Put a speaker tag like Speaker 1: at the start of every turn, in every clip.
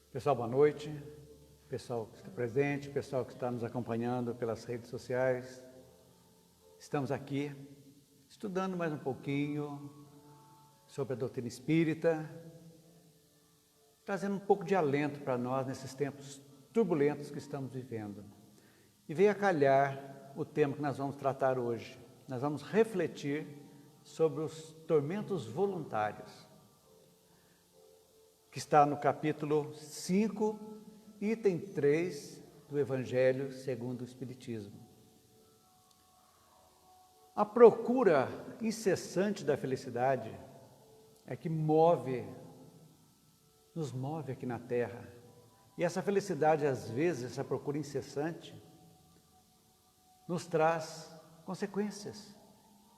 Speaker 1: Pessoal, boa noite. Pessoal que está presente, pessoal que está nos acompanhando pelas redes sociais. Estamos aqui estudando mais um pouquinho sobre a doutrina espírita, trazendo um pouco de alento para nós nesses tempos turbulentos que estamos vivendo. E veio a calhar o tema que nós vamos tratar hoje. Nós vamos refletir sobre os tormentos voluntários, que está no capítulo 5, item 3 do Evangelho segundo o Espiritismo. A procura incessante da felicidade é que nos move aqui na Terra. E essa felicidade, às vezes, essa procura incessante, nos traz consequências,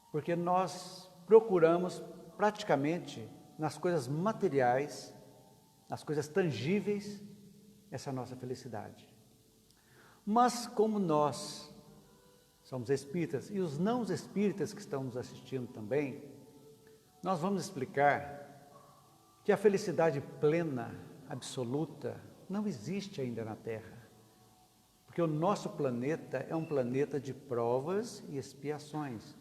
Speaker 1: porque nós procuramos praticamente nas coisas materiais, nas coisas tangíveis, essa nossa felicidade. Mas como nós somos espíritas, e os não espíritas que estão nos assistindo também, nós vamos explicar que a felicidade plena, absoluta, não existe ainda na Terra. Porque o nosso planeta é um planeta de provas e expiações.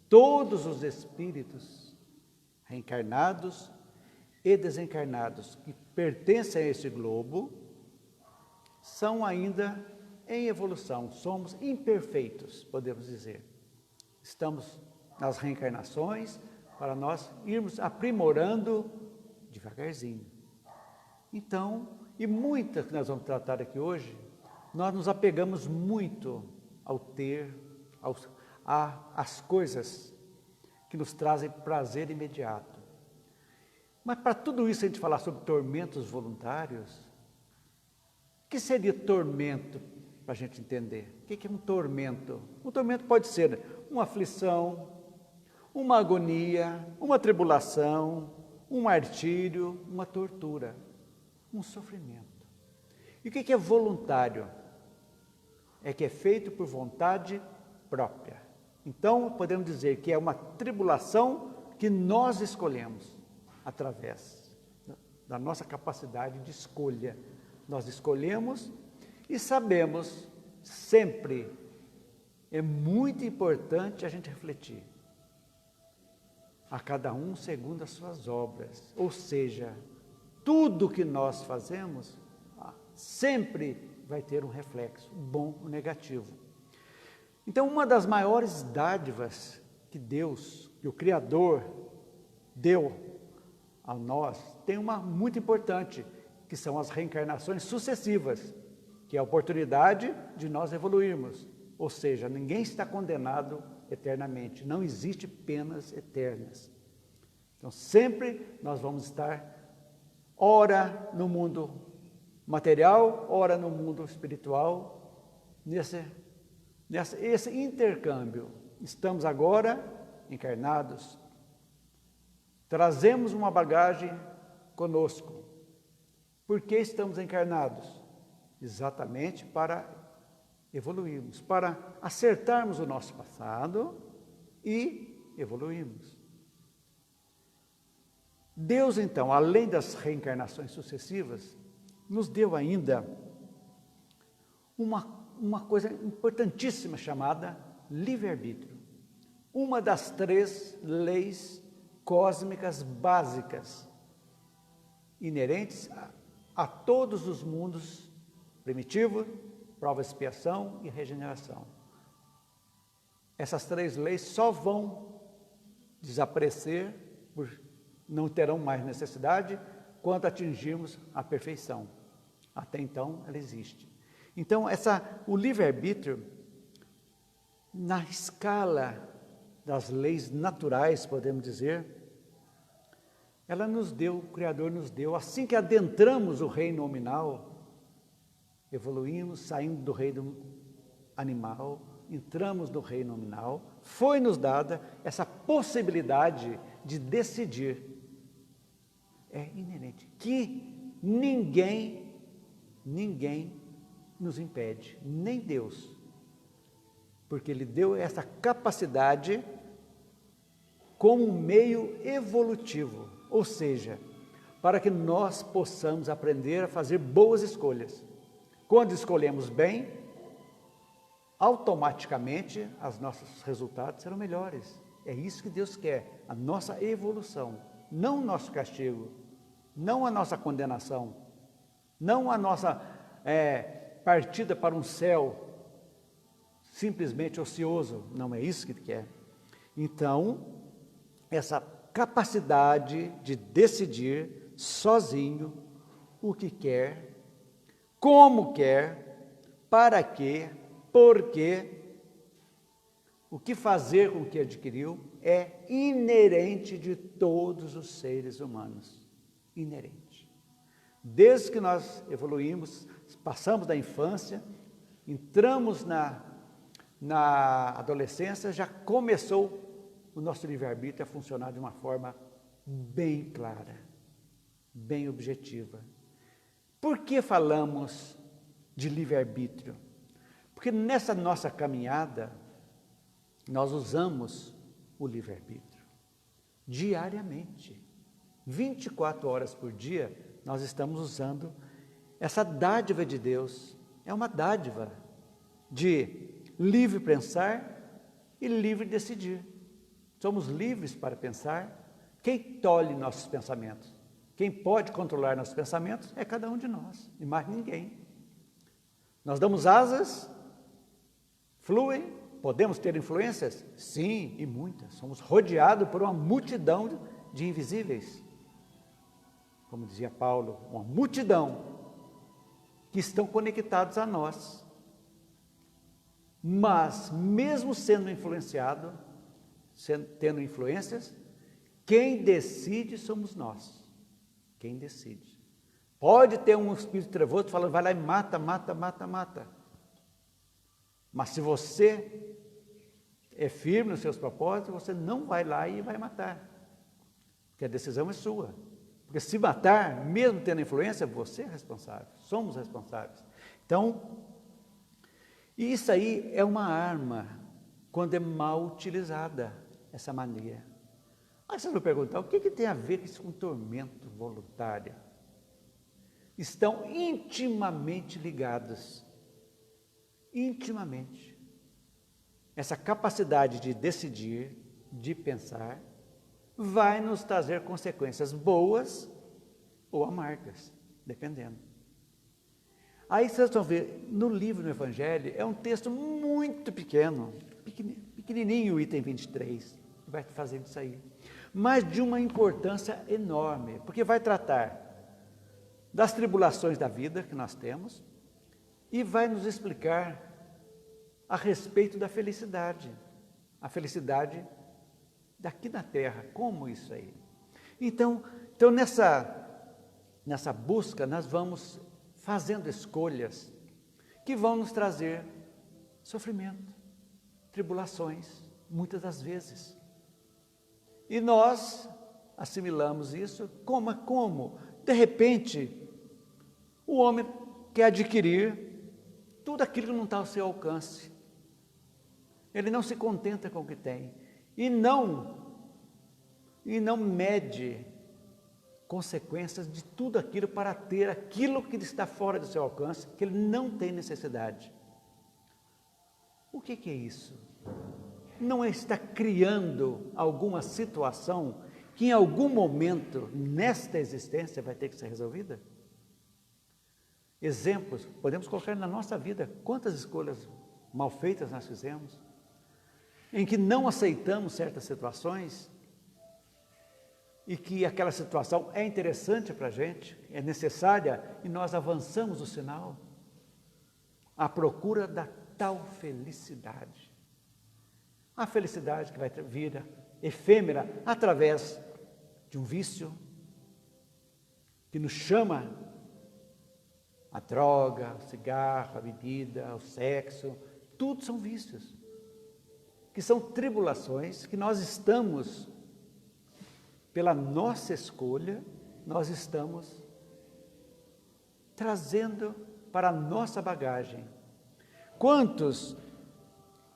Speaker 1: Todos os espíritos reencarnados e desencarnados que pertencem a este globo são ainda em evolução, somos imperfeitos, podemos dizer. Estamos nas reencarnações para nós irmos aprimorando devagarzinho. Então, e muitas que nós vamos tratar aqui hoje, nós nos apegamos muito ao ter, às coisas que nos trazem prazer imediato. Mas para tudo isso a gente falar sobre tormentos voluntários, o que seria tormento para a gente entender? O que é um tormento? Um tormento pode ser uma aflição, uma agonia, uma tribulação, um martírio, uma tortura, um sofrimento. E o que é voluntário? É que é feito por vontade própria. Então, podemos dizer que é uma tribulação que nós escolhemos através da nossa capacidade de escolha. Nós escolhemos e sabemos sempre, é muito importante a gente refletir, a cada um segundo as suas obras, ou seja, tudo que nós fazemos sempre vai ter um reflexo, bom ou negativo. Então, uma das maiores dádivas que Deus, que o Criador, deu a nós, tem uma muito importante, que são as reencarnações sucessivas, que é a oportunidade de nós evoluirmos. Ou seja, ninguém está condenado eternamente, não existe penas eternas. Então, sempre nós vamos estar, ora no mundo material, ora no mundo espiritual, esse intercâmbio. Estamos agora encarnados, trazemos uma bagagem conosco. Por que estamos encarnados? Exatamente para evoluirmos, para acertarmos o nosso passado e evoluirmos. Deus, então, além das reencarnações sucessivas, nos deu ainda uma coisa importantíssima chamada livre-arbítrio. Uma das 3 leis cósmicas básicas, inerentes a todos os mundos primitivo, prova, expiação e regeneração. Essas 3 leis só vão desaparecer, não terão mais necessidade, quando atingirmos a perfeição. Até então, ela existe. Então, o livre-arbítrio, na escala das leis naturais, podemos dizer, ela nos deu, o Criador nos deu, assim que adentramos o reino nominal, evoluímos, saindo do reino animal, entramos no reino nominal, foi-nos dada essa possibilidade de decidir. É inerente, que ninguém nos impede, nem Deus, porque Ele deu essa capacidade como um meio evolutivo, ou seja, para que nós possamos aprender a fazer boas escolhas. Quando escolhemos bem, automaticamente os nossos resultados serão melhores. É isso que Deus quer, a nossa evolução, não o nosso castigo, não a nossa condenação, não a nossa partida para um céu simplesmente ocioso, não é isso que Ele quer. Então, essa capacidade de decidir sozinho o que quer, como quer, para quê, por quê, o que fazer com o que adquiriu, é inerente de todos os seres humanos. Inerente. Desde que nós evoluímos, passamos da infância, entramos na adolescência, já começou o nosso livre-arbítrio a funcionar de uma forma bem clara, bem objetiva. Por que falamos de livre-arbítrio? Porque nessa nossa caminhada, nós usamos o livre-arbítrio diariamente. 24 horas por dia, nós estamos usando essa dádiva de Deus. É uma dádiva de livre pensar e livre decidir. Somos livres para pensar. Quem tolhe nossos pensamentos? Quem pode controlar nossos pensamentos é cada um de nós, e mais ninguém. Nós damos asas, fluem, podemos ter influências? Sim, e muitas. Somos rodeados por uma multidão de invisíveis. Como dizia Paulo, uma multidão que estão conectados a nós. Mas, mesmo sendo influenciado, tendo influências, quem decide somos nós. Quem decide. Pode ter um espírito trevoso falando, vai lá e mata, mata, mata, mata. Mas se você é firme nos seus propósitos, você não vai lá e vai matar. Porque a decisão é sua. Porque se matar, mesmo tendo influência, você é responsável. Somos responsáveis. Então, isso aí é uma arma quando é mal utilizada, essa mania. Mas vocês vão perguntar, o que tem a ver isso com tormento voluntário? Estão intimamente ligados. Intimamente. Essa capacidade de decidir, de pensar, vai nos trazer consequências boas ou amargas, dependendo. Aí vocês vão ver, no livro do Evangelho, é um texto muito pequeno, pequenininho, o item 23, que vai fazer isso aí. Mas de uma importância enorme, porque vai tratar das tribulações da vida que nós temos e vai nos explicar a respeito da felicidade, a felicidade daqui na terra, como isso aí. Então nessa busca nós vamos fazendo escolhas que vão nos trazer sofrimento, tribulações, muitas das vezes. E nós assimilamos isso como? De repente, o homem quer adquirir tudo aquilo que não está ao seu alcance. Ele não se contenta com o que tem e não mede consequências de tudo aquilo para ter aquilo que está fora do seu alcance, que ele não tem necessidade. O que é isso? Não está criando alguma situação que em algum momento nesta existência vai ter que ser resolvida? Exemplos, podemos colocar na nossa vida, quantas escolhas mal feitas nós fizemos, em que não aceitamos certas situações, e que aquela situação é interessante para a gente, é necessária, e nós avançamos o sinal, à procura da tal felicidade. A felicidade que vai vir efêmera através de um vício, que nos chama a droga, o cigarro, a bebida, o sexo, tudo são vícios, que são tribulações que nós estamos, pela nossa escolha, nós estamos trazendo para a nossa bagagem. Quantos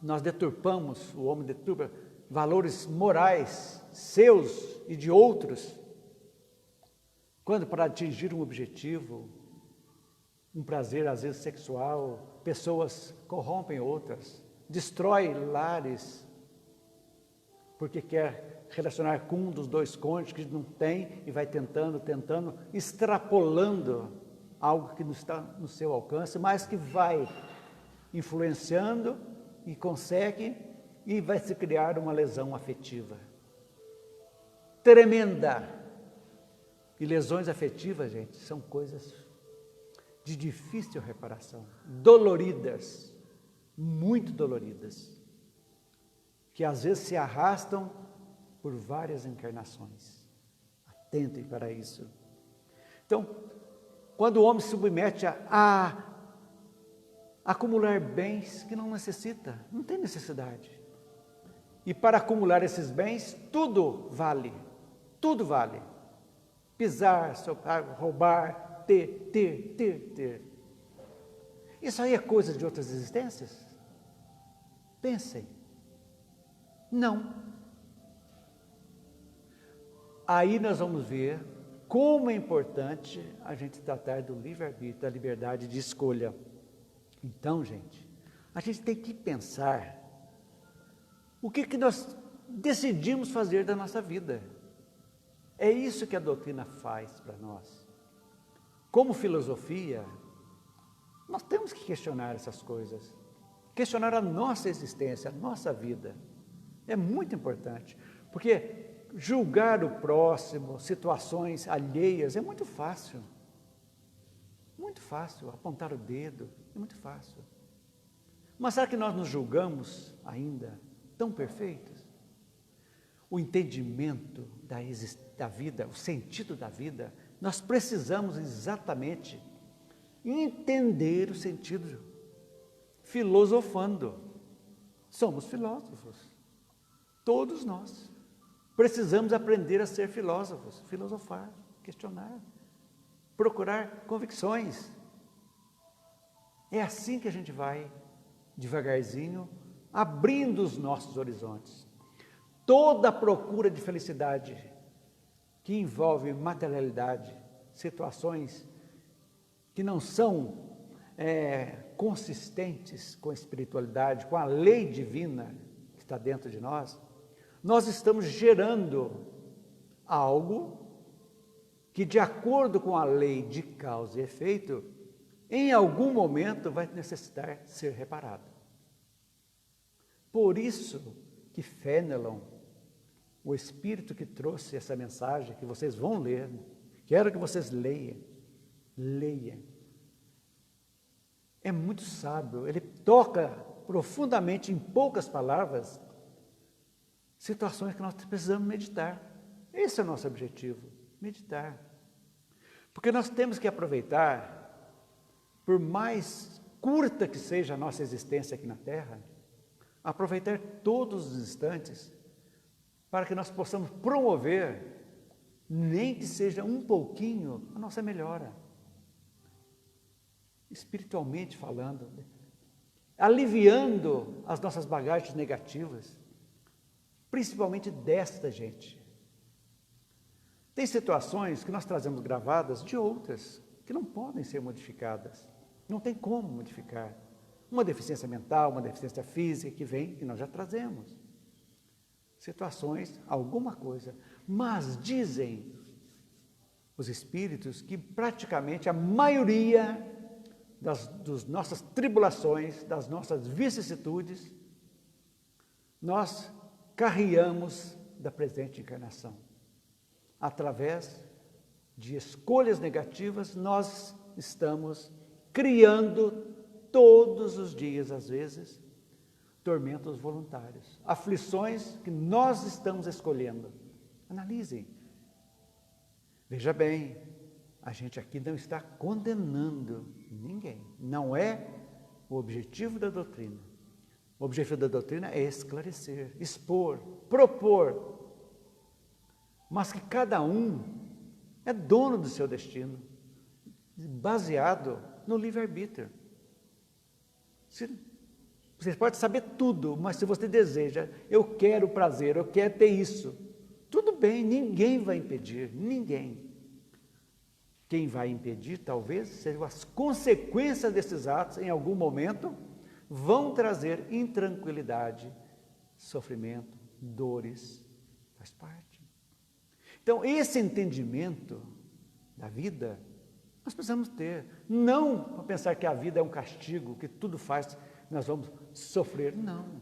Speaker 1: nós deturpamos, o homem deturpa valores morais, seus e de outros, Quando para atingir um objetivo, um prazer às vezes sexual, pessoas corrompem outras, destrói lares, porque quer relacionar com um dos dois cônjuges que não tem e vai tentando, extrapolando algo que não está no seu alcance, mas que vai influenciando e consegue e vai se criar uma lesão afetiva tremenda. E lesões afetivas, gente, são coisas de difícil reparação, doloridas, muito doloridas, que às vezes se arrastam por várias encarnações. Atentem para isso. Então, quando o homem se submete a acumular bens que não necessita, não tem necessidade. E para acumular esses bens, tudo vale. Tudo vale. Pisar, soprar, roubar, ter. Isso aí é coisa de outras existências? Pensem. Não. Aí nós vamos ver como é importante a gente tratar do livre-arbítrio, da liberdade de escolha. Então, gente, a gente tem que pensar o que nós decidimos fazer da nossa vida. É isso que a doutrina faz para nós. Como filosofia, nós temos que questionar essas coisas, questionar a nossa existência, a nossa vida. É muito importante, porque julgar o próximo, situações alheias, é muito fácil. Muito fácil, apontar o dedo, é muito fácil. Mas será que nós nos julgamos ainda tão perfeitos? O entendimento da vida, o sentido da vida, nós precisamos exatamente entender o sentido, filosofando. Somos filósofos, todos nós. Precisamos aprender a ser filósofos, filosofar, questionar, procurar convicções. É assim que a gente vai, devagarzinho, abrindo os nossos horizontes. Toda a procura de felicidade que envolve materialidade, situações que não são consistentes com a espiritualidade, com a lei divina que está dentro de nós, nós estamos gerando algo que, de acordo com a lei de causa e efeito, em algum momento vai necessitar ser reparado. Por isso que Fenelon, o espírito que trouxe essa mensagem, que vocês vão ler, quero que vocês leiam, é muito sábio, ele toca profundamente, em poucas palavras, situações que nós precisamos meditar. Esse é o nosso objetivo, meditar. Porque nós temos que aproveitar, por mais curta que seja a nossa existência aqui na Terra, aproveitar todos os instantes para que nós possamos promover, nem que seja um pouquinho, a nossa melhora. Espiritualmente falando, aliviando as nossas bagagens negativas, principalmente desta gente. Tem situações que nós trazemos gravadas de outras, que não podem ser modificadas, não tem como modificar. Uma deficiência mental, uma deficiência física que vem, que nós já trazemos. Situações, alguma coisa, mas dizem os espíritos que praticamente a maioria das nossas tribulações, das nossas vicissitudes, nós carreamos da presente encarnação. Através de escolhas negativas, nós estamos criando todos os dias, às vezes, tormentos voluntários, aflições que nós estamos escolhendo. Analisem. Veja bem, a gente aqui não está condenando ninguém. Não é o objetivo da doutrina. O objetivo da doutrina é esclarecer, expor, propor. Mas que cada um é dono do seu destino, baseado no livre-arbítrio. Você pode saber tudo, mas se você deseja, eu quero prazer, eu quero ter isso, tudo bem, ninguém vai impedir, ninguém. Quem vai impedir, talvez, sejam as consequências desses atos, em algum momento, vão trazer intranquilidade, sofrimento, dores, faz parte. Então, esse entendimento da vida, nós precisamos ter. Não para pensar que a vida é um castigo, que tudo faz, nós vamos sofrer. Não.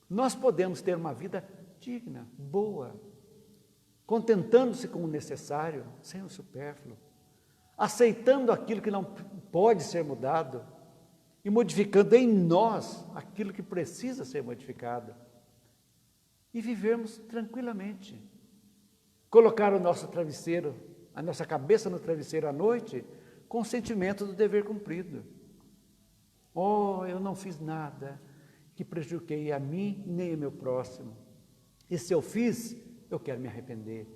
Speaker 1: Nós podemos ter uma vida digna, boa, contentando-se com o necessário, sem o supérfluo, aceitando aquilo que não pode ser mudado e modificando em nós aquilo que precisa ser modificado e vivermos tranquilamente. Colocar o nosso travesseiro, a nossa cabeça no travesseiro à noite, com o sentimento do dever cumprido. Oh, eu não fiz nada que prejudiquei a mim nem ao meu próximo. E se eu fiz, eu quero me arrepender.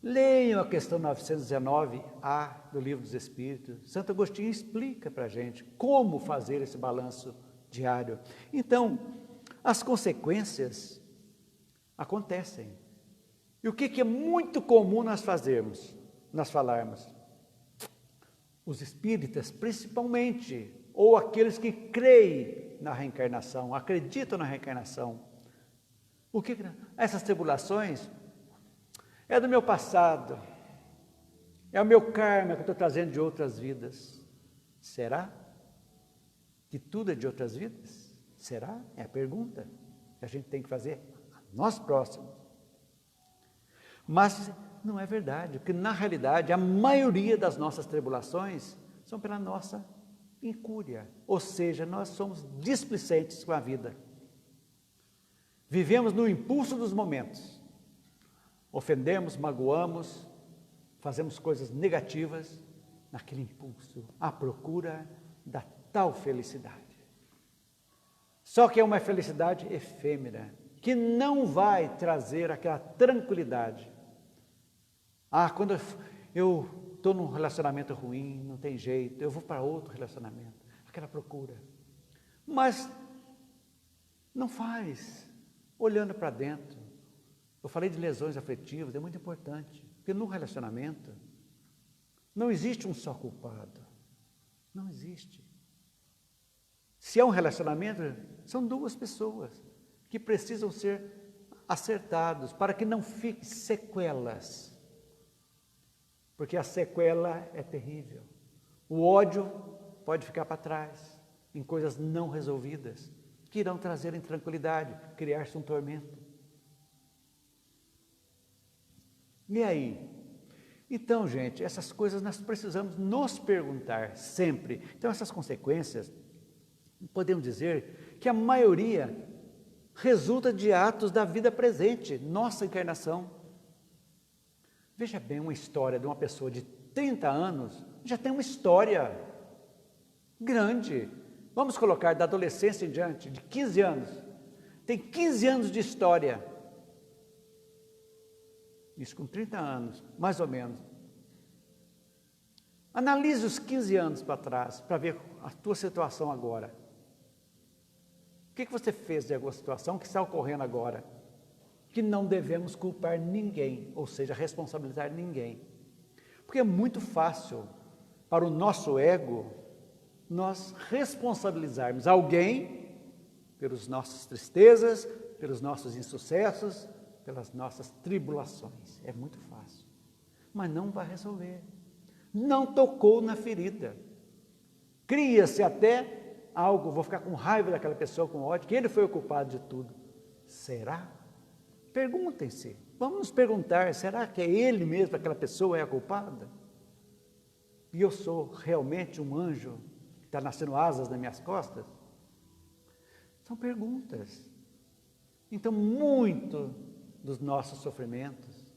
Speaker 1: Leiam a questão 919A do Livro dos Espíritos. Santo Agostinho explica para a gente como fazer esse balanço diário. Então, as consequências acontecem. E o que é muito comum nós falarmos? Os espíritas, principalmente, ou aqueles que creem na reencarnação, acreditam na reencarnação. O que essas tribulações é do meu passado, é o meu karma que eu estou trazendo de outras vidas. Será que tudo é de outras vidas? Será? É a pergunta que a gente tem que fazer a nós próximos. Mas não é verdade, porque na realidade a maioria das nossas tribulações são pela nossa incúria, ou seja, nós somos displicentes com a vida. Vivemos no impulso dos momentos, ofendemos, magoamos, fazemos coisas negativas naquele impulso, à procura da tal felicidade. Só que é uma felicidade efêmera, que não vai trazer aquela tranquilidade. Quando eu estou num relacionamento ruim, não tem jeito, eu vou para outro relacionamento, aquela procura. Mas não faz, olhando para dentro. Eu falei de lesões afetivas, é muito importante, porque no relacionamento não existe um só culpado, não existe. Se é um relacionamento, são duas pessoas que precisam ser acertados para que não fiquem sequelas. Porque a sequela é terrível. O ódio pode ficar para trás, em coisas não resolvidas, que irão trazer intranquilidade, criar-se um tormento. E aí? Então, gente, essas coisas nós precisamos nos perguntar sempre. Então, essas consequências, podemos dizer que a maioria resulta de atos da vida presente, nossa encarnação. Veja bem uma história de uma pessoa de 30 anos, já tem uma história grande. Vamos colocar da adolescência em diante, de 15 anos. Tem 15 anos de história. Isso com 30 anos, mais ou menos. Analise os 15 anos para trás, para ver a tua situação agora. O que você fez de alguma situação que está ocorrendo agora? Que não devemos culpar ninguém, ou seja, responsabilizar ninguém. Porque é muito fácil para o nosso ego nós responsabilizarmos alguém pelas nossas tristezas, pelos nossos insucessos, pelas nossas tribulações. É muito fácil. Mas não vai resolver. Não tocou na ferida. Cria-se até algo, vou ficar com raiva daquela pessoa, com ódio, que ele foi o culpado de tudo. Será? Perguntem-se, vamos nos perguntar, será que é ele mesmo, aquela pessoa é a culpada? E eu sou realmente um anjo que está nascendo asas nas minhas costas? São perguntas. Então, muito dos nossos sofrimentos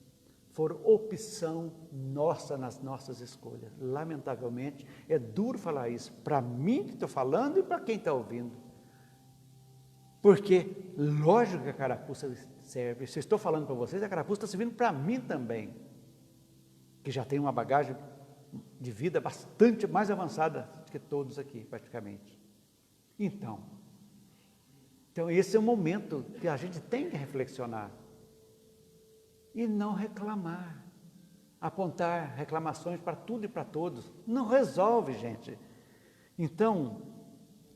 Speaker 1: foram opção nossa nas nossas escolhas. Lamentavelmente, é duro falar isso, para mim que estou falando e para quem está ouvindo. Porque, lógico que a carapuça serve. Se eu estou falando para vocês, a carapuça está servindo para mim também, que já tem uma bagagem de vida bastante mais avançada que todos aqui, praticamente. Então, esse é o momento que a gente tem que reflexionar e não reclamar. apontar reclamações para tudo e para todos. Não resolve, gente. Então,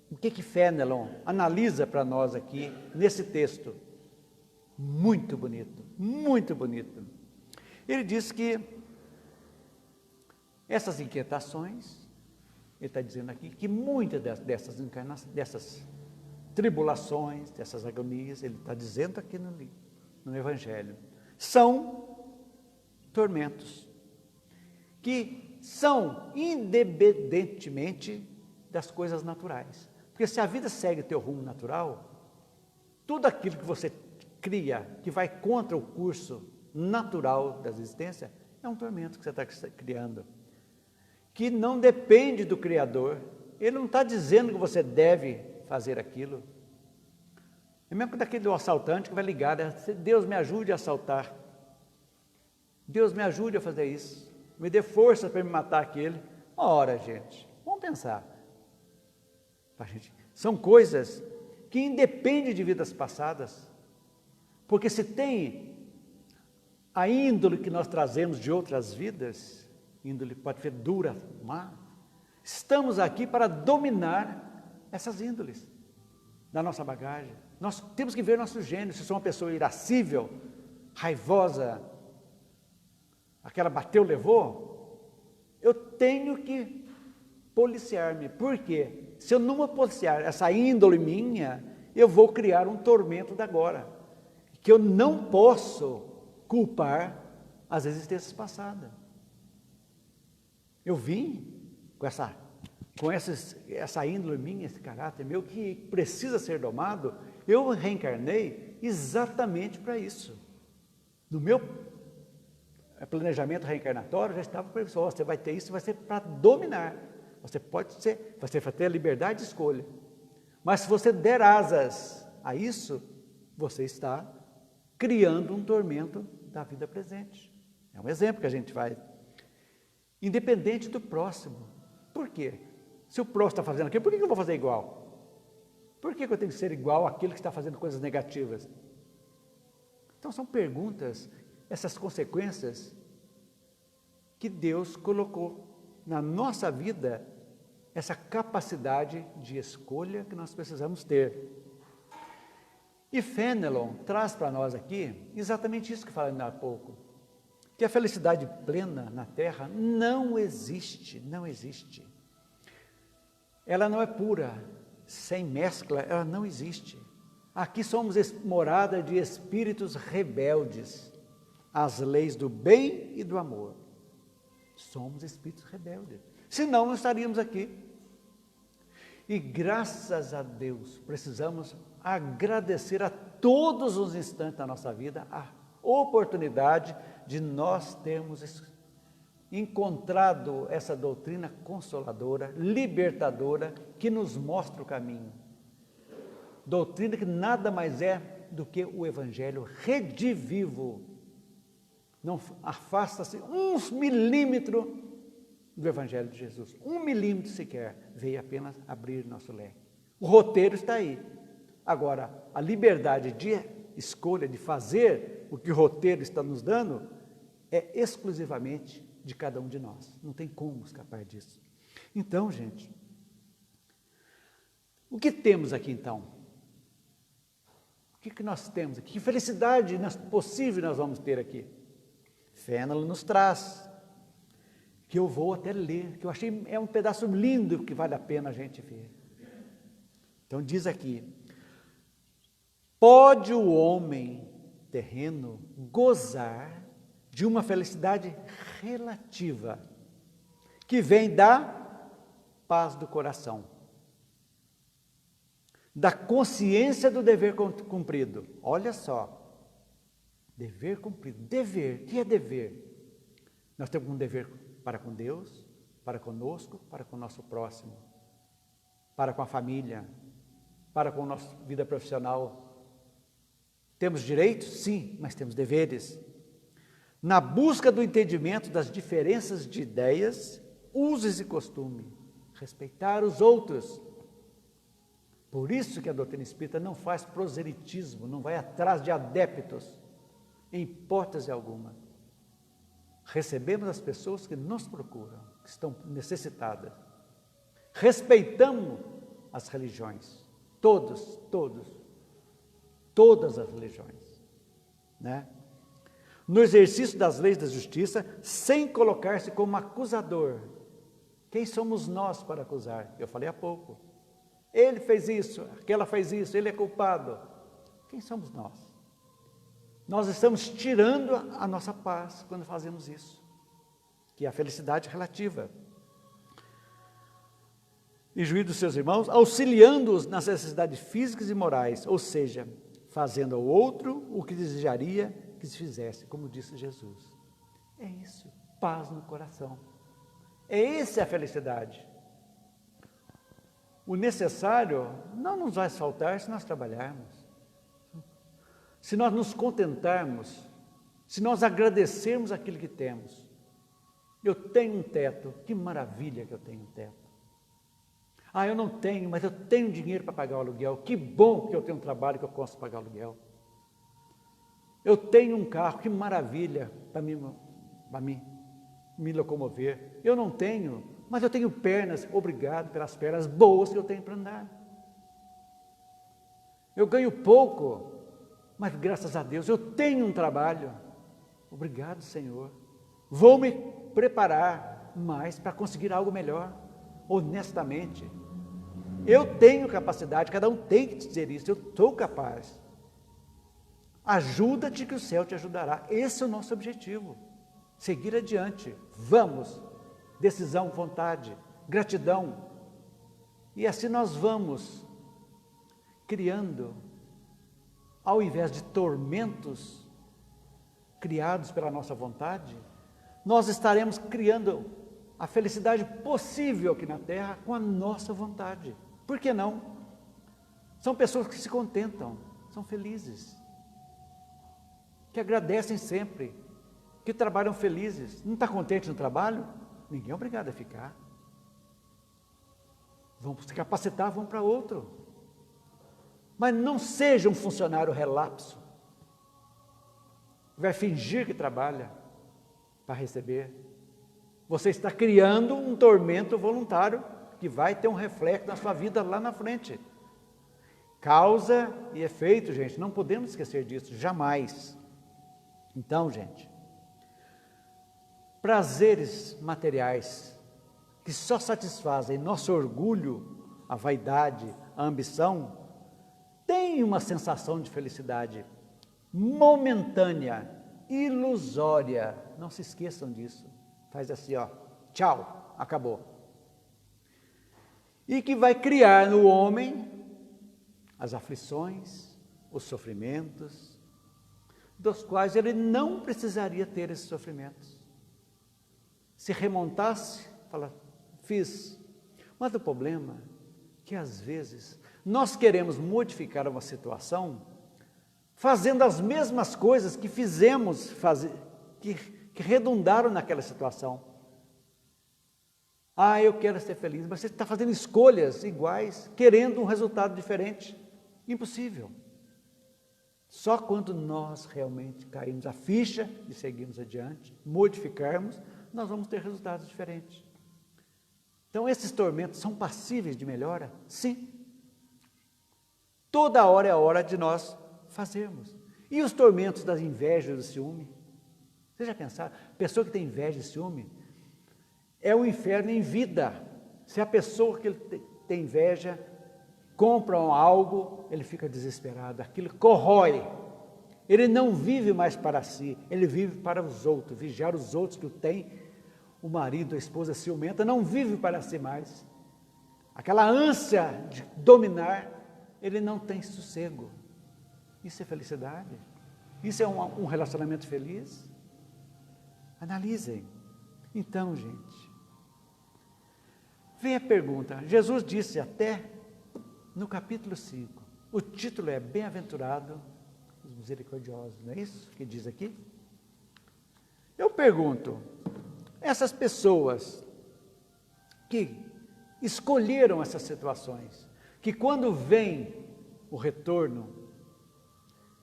Speaker 1: o que Fenelon analisa para nós aqui, nesse texto? Muito bonito, muito bonito. Ele diz que essas inquietações, ele está dizendo aqui que muitas dessas tribulações, dessas agonias, ele está dizendo aqui no Evangelho, são tormentos, que são independentemente das coisas naturais. Porque se a vida segue o teu rumo natural, tudo aquilo que você cria, que vai contra o curso natural da existência, é um tormento que você está criando, que não depende do Criador. Ele não está dizendo que você deve fazer aquilo. É mesmo que daquele assaltante que vai ligar, né? Deus me ajude a assaltar, Deus me ajude a fazer isso, me dê força para me matar aquele. Ora, gente, vamos pensar. São coisas que independem de vidas passadas, porque se tem a índole que nós trazemos de outras vidas, índole pode ser dura, má, estamos aqui para dominar essas índoles da nossa bagagem. Nós temos que ver nosso gênio. Se eu sou uma pessoa irascível, raivosa, aquela bateu, levou, eu tenho que policiar-me. Por quê? Se eu não policiar essa índole minha, eu vou criar um tormento da agora, que eu não posso culpar as existências passadas. Eu vim com essa índole minha, esse caráter meu, que precisa ser domado. Eu reencarnei exatamente para isso. No meu planejamento reencarnatório já estava previsto: você vai ter isso, vai ser para dominar. Você vai ter a liberdade de escolha. Mas se você der asas a isso, você está criando um tormento da vida presente. É um exemplo que a gente vai. Independente do próximo. Por quê? Se o próximo está fazendo aquilo, por que eu vou fazer igual? Por que eu tenho que ser igual àquele que está fazendo coisas negativas? Então são perguntas, essas consequências que Deus colocou na nossa vida, essa capacidade de escolha que nós precisamos ter. E Fenelon traz para nós aqui exatamente isso que falei há pouco, que a felicidade plena na Terra não existe, não existe. Ela não é pura, sem mescla, ela não existe. Aqui somos morada de espíritos rebeldes às leis do bem e do amor. Somos espíritos rebeldes, senão não estaríamos aqui. E graças a Deus, precisamos agradecer a todos os instantes da nossa vida a oportunidade de nós termos encontrado essa doutrina consoladora, libertadora, que nos mostra o caminho. Doutrina que nada mais é do que o Evangelho redivivo. Não afasta-se uns milímetros do Evangelho de Jesus. 1 milímetro sequer, veio apenas abrir nosso leque. O roteiro está aí. Agora, a liberdade de escolha, de fazer o que o roteiro está nos dando, é exclusivamente de cada um de nós. Não tem como escapar disso. Então, gente, o que temos aqui então? O que nós temos aqui? Que felicidade possível nós vamos ter aqui? Fenelon nos traz, que eu vou até ler, que eu achei é um pedaço lindo que vale a pena a gente ver. Então diz aqui: pode o homem terreno gozar de uma felicidade relativa, que vem da paz do coração, da consciência do dever cumprido. Olha só, dever cumprido. Dever, o que é dever? Nós temos um dever para com Deus, para conosco, para com o nosso próximo, para com a família, para com a nossa vida profissional. Temos direitos? Sim, mas temos deveres. Na busca do entendimento das diferenças de ideias, usos e costumes, respeitar os outros. Por isso que a doutrina espírita não faz proselitismo, não vai atrás de adeptos, em hipótese alguma. recebemos as pessoas que nos procuram, que estão necessitadas. Respeitamos as religiões, todas as religiões, né? No exercício das leis da justiça, sem colocar-se como acusador. Quem somos nós para acusar? Eu falei há pouco. Ele fez isso, aquela fez isso, ele é culpado. Quem somos nós? Nós estamos tirando a nossa paz quando fazemos isso, que é a felicidade relativa. E juízo dos seus irmãos, auxiliando-os nas necessidades físicas e morais, ou seja, fazendo ao outro o que desejaria que se fizesse, como disse Jesus. É isso, paz no coração. Essa é a felicidade. O necessário não nos vai faltar se nós trabalharmos. Se nós nos contentarmos, se nós agradecermos aquilo que temos. Eu tenho um teto, que maravilha que eu tenho um teto. Ah, eu não tenho, mas eu tenho dinheiro para pagar o aluguel. Que bom que eu tenho um trabalho que eu posso pagar o aluguel. Eu tenho um carro, que maravilha para me locomover. Eu não tenho, mas eu tenho pernas, obrigado pelas pernas boas que eu tenho para andar. Eu ganho pouco, mas graças a Deus eu tenho um trabalho. Obrigado, Senhor. Vou me preparar mais para conseguir algo melhor, honestamente. Eu tenho capacidade, cada um tem que dizer isso, eu estou capaz. Ajuda-te que o céu te ajudará. Esse é o nosso objetivo. Seguir adiante. Vamos. Decisão, vontade, gratidão. E assim nós vamos criando, ao invés de tormentos criados pela nossa vontade, nós estaremos criando a felicidade possível aqui na Terra com a nossa vontade. Por que não? São pessoas que se contentam, são felizes, que agradecem sempre, que trabalham felizes. Não está contente no trabalho? Ninguém é obrigado a ficar. Vamos se capacitar, vamos para outro. Mas não seja um funcionário relapso. Vai fingir que trabalha para receber. Você está criando um tormento voluntário que vai ter um reflexo na sua vida lá na frente. Causa e efeito, gente, não podemos esquecer disso, jamais. Então, gente, prazeres materiais que só satisfazem nosso orgulho, a vaidade, a ambição, têm uma sensação de felicidade momentânea, ilusória. Não se esqueçam disso. Faz assim, ó, tchau, acabou. E que vai criar no homem as aflições, os sofrimentos, dos quais ele não precisaria ter esses sofrimentos. Se remontasse, fala, fiz. Mas o problema é que às vezes nós queremos modificar uma situação fazendo as mesmas coisas que fizemos, que redundaram naquela situação. Ah, eu quero ser feliz, mas você está fazendo escolhas iguais, querendo um resultado diferente. Impossível. Só quando nós realmente caímos a ficha e seguimos adiante, modificarmos, nós vamos ter resultados diferentes. Então, esses tormentos são passíveis de melhora? Sim. Toda hora é a hora de nós fazermos. E os tormentos das invejas e do ciúme? Você já pensaram? Pessoa que tem inveja e ciúme é um inferno em vida. Se a pessoa que tem inveja compra algo, ele fica desesperado, aquilo corrói. Ele não vive mais para si, ele vive para os outros, vigiar os outros que o têm. O marido, a esposa ciumenta, não vive para si mais. Aquela ânsia de dominar, ele não tem sossego. Isso é felicidade? Isso é um relacionamento feliz? Analisem. Então, gente, vem a pergunta. Jesus disse até no capítulo 5, o título é Bem-aventurado os misericordiosos, não é isso que diz aqui? Eu pergunto, essas pessoas que escolheram essas situações, que quando vem o retorno,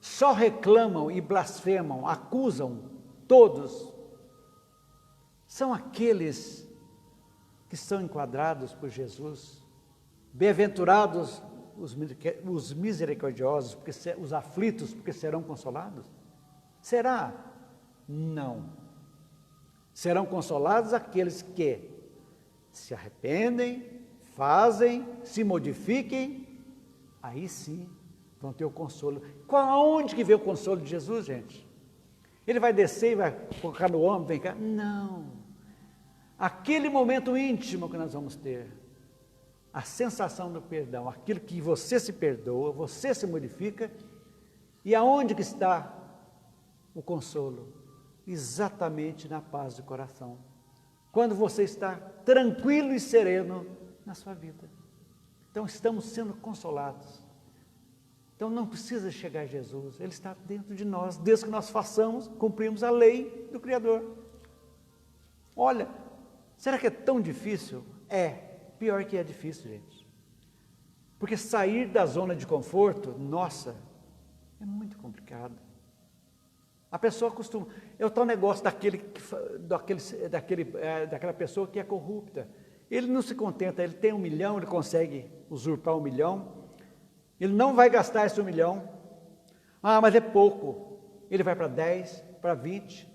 Speaker 1: só reclamam e blasfemam, acusam todos, são aqueles que são enquadrados por Jesus. Bem-aventurados os misericordiosos, porque os aflitos, porque serão consolados. Será? Não. Serão consolados aqueles que se arrependem, fazem, se modifiquem, aí sim vão ter o consolo. Onde que vê o consolo de Jesus, gente? Ele vai descer e vai colocar no ombro, vem cá? Não. Aquele momento íntimo que nós vamos ter, a sensação do perdão, aquilo que você se perdoa, você se modifica, e aonde que está o consolo? Exatamente na paz do coração. Quando você está tranquilo e sereno na sua vida. Então estamos sendo consolados. Então não precisa chegar a Jesus, Ele está dentro de nós, desde que nós façamos, cumprimos a lei do Criador. Olha, será que é tão difícil? É, pior que é difícil, gente. Porque sair da zona de conforto, nossa, é muito complicado. A pessoa costuma, é o tal negócio daquela pessoa que é corrupta. Ele não se contenta, ele tem 1 milhão, ele consegue usurpar 1 milhão, ele não vai gastar esse 1 milhão, mas é pouco, ele vai para 10, para 20,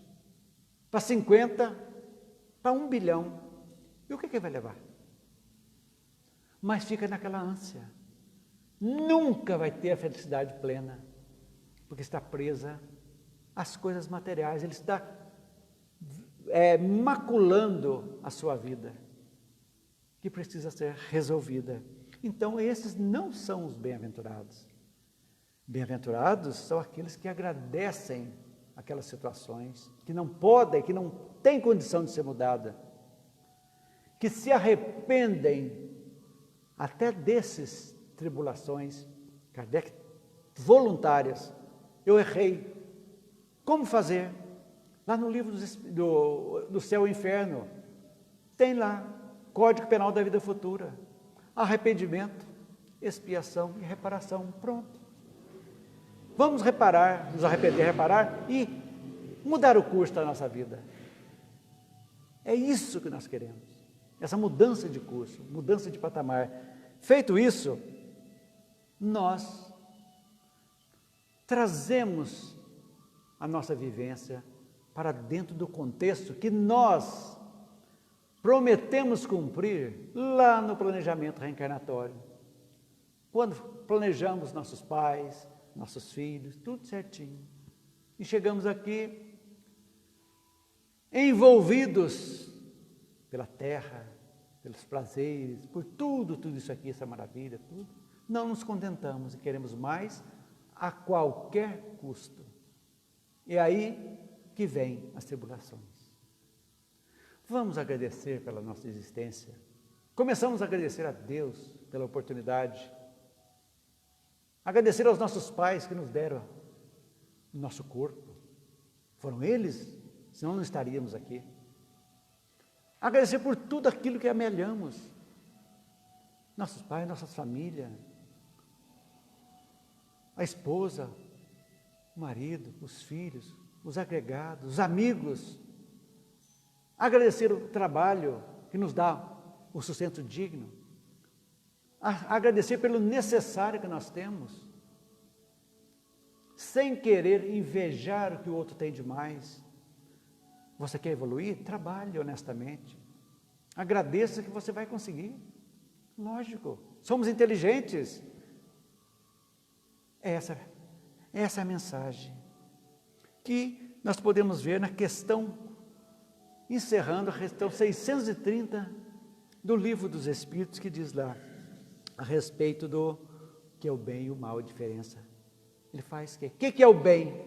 Speaker 1: para 50, para 1 bilhão, e o que ele vai levar? Mas fica naquela ânsia, nunca vai ter a felicidade plena, porque está presa às coisas materiais, ele está maculando a sua vida, que precisa ser resolvida. Então esses não são os bem-aventurados. Bem-aventurados são aqueles que agradecem aquelas situações, que não podem, que não têm condição de ser mudada, que se arrependem até desses tribulações, Kardec, voluntárias. Eu errei. Como fazer? Lá no livro do Céu e Inferno, tem lá, Código Penal da Vida Futura, arrependimento, expiação e reparação, pronto. Vamos reparar, nos arrepender, reparar e mudar o curso da nossa vida. É isso que nós queremos, essa mudança de curso, mudança de patamar. Feito isso, nós trazemos a nossa vivência para dentro do contexto que nós prometemos cumprir lá no planejamento reencarnatório. Quando planejamos nossos pais, nossos filhos, tudo certinho. E chegamos aqui envolvidos pela terra, pelos prazeres, por tudo isso aqui, essa maravilha, tudo. Não nos contentamos e queremos mais a qualquer custo. É aí que vem as tribulações. Vamos agradecer pela nossa existência. Começamos a agradecer a Deus pela oportunidade. Agradecer aos nossos pais que nos deram o nosso corpo. Foram eles, senão não estaríamos aqui. Agradecer por tudo aquilo que amelhamos. Nossos pais, nossas famílias, a esposa, o marido, os filhos, os agregados, os amigos. Agradecer o trabalho que nos dá o sustento digno. Agradecer pelo necessário que nós temos. Sem querer invejar o que o outro tem de mais. Você quer evoluir? Trabalhe honestamente. Agradeça que você vai conseguir. Lógico, somos inteligentes. Essa é a mensagem que nós podemos ver na questão, encerrando a questão 630 do Livro dos Espíritos, que diz lá, a respeito do que é o bem e o mal, a diferença. Ele faz o quê? O que é o bem?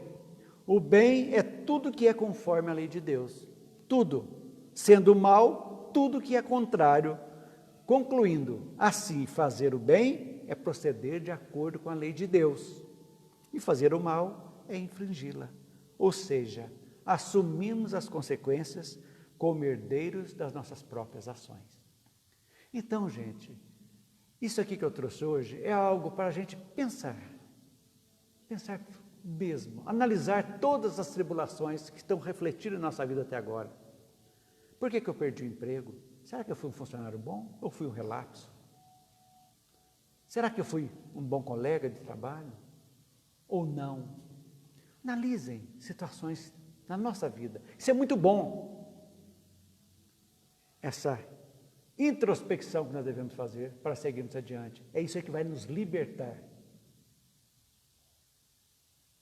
Speaker 1: O bem é tudo que é conforme à lei de Deus. Tudo. Sendo o mal, tudo que é contrário. Concluindo, assim, fazer o bem é proceder de acordo com a lei de Deus. E fazer o mal é infringi-la. Ou seja, assumimos as consequências como herdeiros das nossas próprias ações. Então, gente, isso aqui que eu trouxe hoje é algo para a gente pensar mesmo, analisar todas as tribulações que estão refletindo em nossa vida até agora, Por que eu perdi o emprego? Será que eu fui um funcionário bom ou fui um relapso? Será que eu fui um bom colega de trabalho ou não? Analisem situações na nossa vida. Isso é muito bom. Essa introspecção que nós devemos fazer para seguirmos adiante. É isso que vai nos libertar.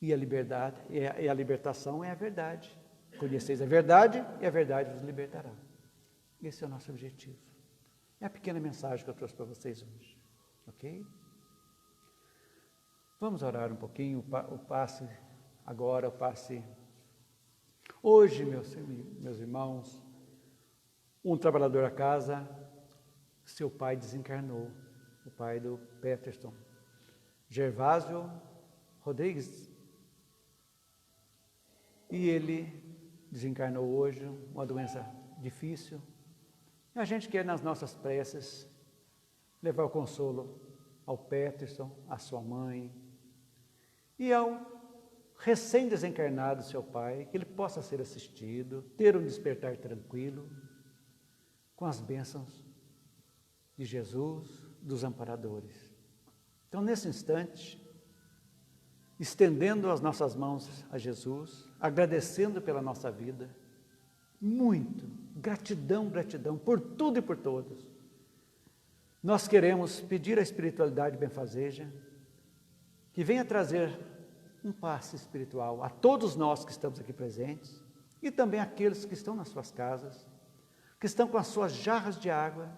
Speaker 1: E a liberdade, a libertação é a verdade. Conheceis a verdade e a verdade vos libertará. Esse é o nosso objetivo. É a pequena mensagem que eu trouxe para vocês hoje. Ok? Vamos orar um pouquinho, o passe agora, o passe. Hoje, meus irmãos, um trabalhador da casa, seu pai desencarnou, o pai do Peterson, Gervásio Rodrigues. E ele desencarnou hoje, uma doença difícil. E a gente quer, nas nossas preces, levar o consolo ao Peterson, à sua mãe, e ao recém-desencarnado seu pai, que ele possa ser assistido, ter um despertar tranquilo, com as bênçãos de Jesus, dos amparadores. Então, nesse instante, estendendo as nossas mãos a Jesus, agradecendo pela nossa vida, muito, gratidão, gratidão por tudo e por todos. Nós queremos pedir à espiritualidade benfazeja que venha trazer um passe espiritual a todos nós que estamos aqui presentes e também àqueles que estão nas suas casas, que estão com as suas jarras de água,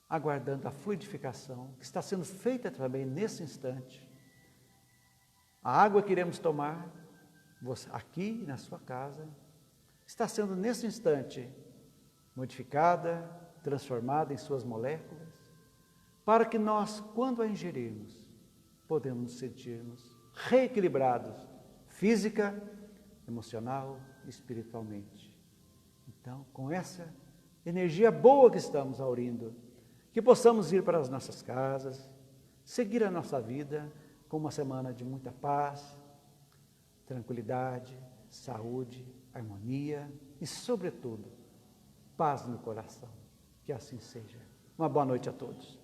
Speaker 1: aguardando a fluidificação que está sendo feita também nesse instante. A água que iremos tomar, aqui na sua casa, está sendo nesse instante modificada, transformada em suas moléculas, para que nós, quando a ingerirmos, podemos nos sentirmos reequilibrados, física, emocional e espiritualmente. Então, com essa energia boa que estamos aurindo, que possamos ir para as nossas casas, seguir a nossa vida com uma semana de muita paz, tranquilidade, saúde, harmonia e, sobretudo, paz no coração. Que assim seja. Uma boa noite a todos.